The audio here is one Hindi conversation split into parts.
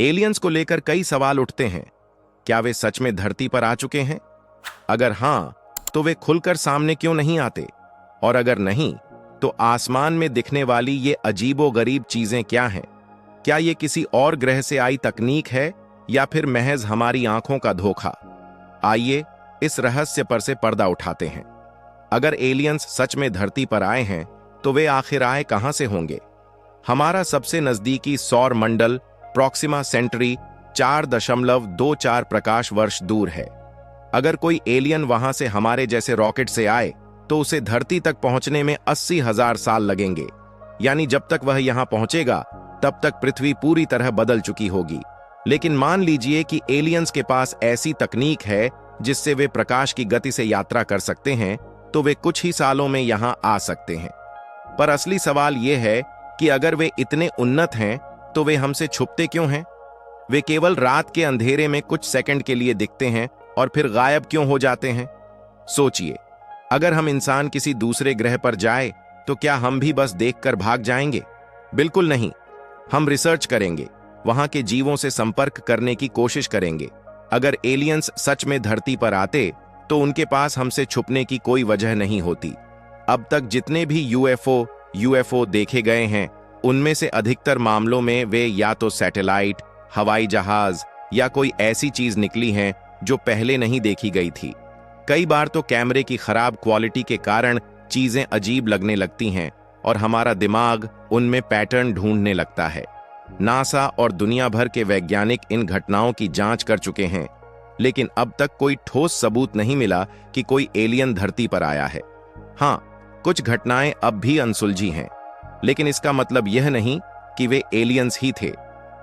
एलियंस को लेकर कई सवाल उठते हैं। क्या वे सच में धरती पर आ चुके हैं? अगर हां, तो वे खुलकर सामने क्यों नहीं आते? और अगर नहीं, तो आसमान में दिखने वाली ये अजीबोगरीब चीजें क्या हैं? क्या ये किसी और ग्रह से आई तकनीक है या फिर महज हमारी आंखों का धोखा? आइए इस रहस्य पर से पर्दा उठाते हैं। अगर एलियंस सच में धरती पर आए हैं, तो वे आखिर आए कहां से होंगे? हमारा सबसे नजदीकी सौर मंडल प्रॉक्सिमा सेंटरी 4.24 प्रकाश वर्ष दूर है। अगर कोई एलियन वहां से हमारे जैसे रॉकेट से आए, तो उसे धरती तक पहुंचने में 80,000 साल लगेंगे। यानी जब तक वह यहां पहुंचेगा, तब तक पृथ्वी पूरी तरह बदल चुकी होगी। लेकिन मान लीजिए कि एलियंस के पास ऐसी तकनीक है जिससे वे प्रकाश की गति से यात्रा कर सकते हैं, तो वे कुछ ही सालों में यहां आ सकते हैं। पर असली सवाल यह है कि अगर वे इतने उन्नत हैं, तो वे हमसे छुपते क्यों हैं? वे केवल रात के अंधेरे में कुछ सेकंड के लिए दिखते हैं और फिर गायब क्यों हो जाते हैं? सोचिए, अगर हम इंसान किसी दूसरे ग्रह पर जाए, तो क्या हम भी बस देखकर भाग जाएंगे? बिल्कुल नहीं। हम रिसर्च करेंगे, वहां के जीवों से संपर्क करने की कोशिश करेंगे। अगर एलियंस सच में धरती पर आते, तो उनके पास हमसे छुपने की कोई वजह नहीं होती। अब तक जितने भी यूएफओ देखे गए हैं, उनमें से अधिकतर मामलों में वे या तो सैटेलाइट, हवाई जहाज या कोई ऐसी चीज निकली हैं जो पहले नहीं देखी गई थी। कई बार तो कैमरे की खराब क्वालिटी के कारण चीजें अजीब लगने लगती हैं और हमारा दिमाग उनमें पैटर्न ढूंढने लगता है। नासा और दुनिया भर के वैज्ञानिक इन घटनाओं की जांच कर चुके हैं, लेकिन अब तक कोई ठोस सबूत नहीं मिला कि कोई एलियन धरती पर आया है। हाँ, कुछ घटनाएं अब भी अनसुलझी हैं, लेकिन इसका मतलब यह नहीं कि वे एलियंस ही थे।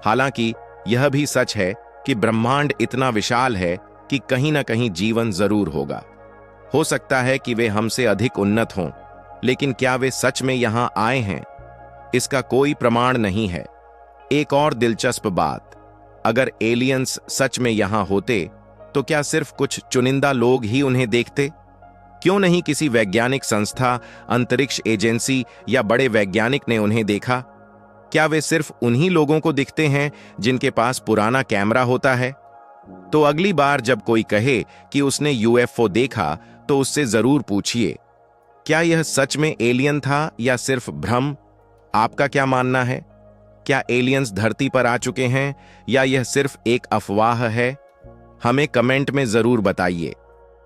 हालांकि यह भी सच है कि ब्रह्मांड इतना विशाल है कि कहीं ना कहीं जीवन जरूर होगा। हो सकता है कि वे हमसे अधिक उन्नत हों, लेकिन क्या वे सच में यहां आए हैं? इसका कोई प्रमाण नहीं है। एक और दिलचस्प बात, अगर एलियंस सच में यहां होते, तो क्या सिर्फ कुछ चुनिंदा लोग ही उन्हें देखते? क्यों नहीं किसी वैज्ञानिक संस्था, अंतरिक्ष एजेंसी या बड़े वैज्ञानिक ने उन्हें देखा? क्या वे सिर्फ उन्हीं लोगों को दिखते हैं जिनके पास पुराना कैमरा होता है? तो अगली बार जब कोई कहे कि उसने यूएफओ देखा, तो उससे जरूर पूछिए, क्या यह सच में एलियन था या सिर्फ भ्रम? आपका क्या मानना है? क्या एलियंस धरती पर आ चुके हैं या यह सिर्फ एक अफवाह है? हमें कमेंट में जरूर बताइए।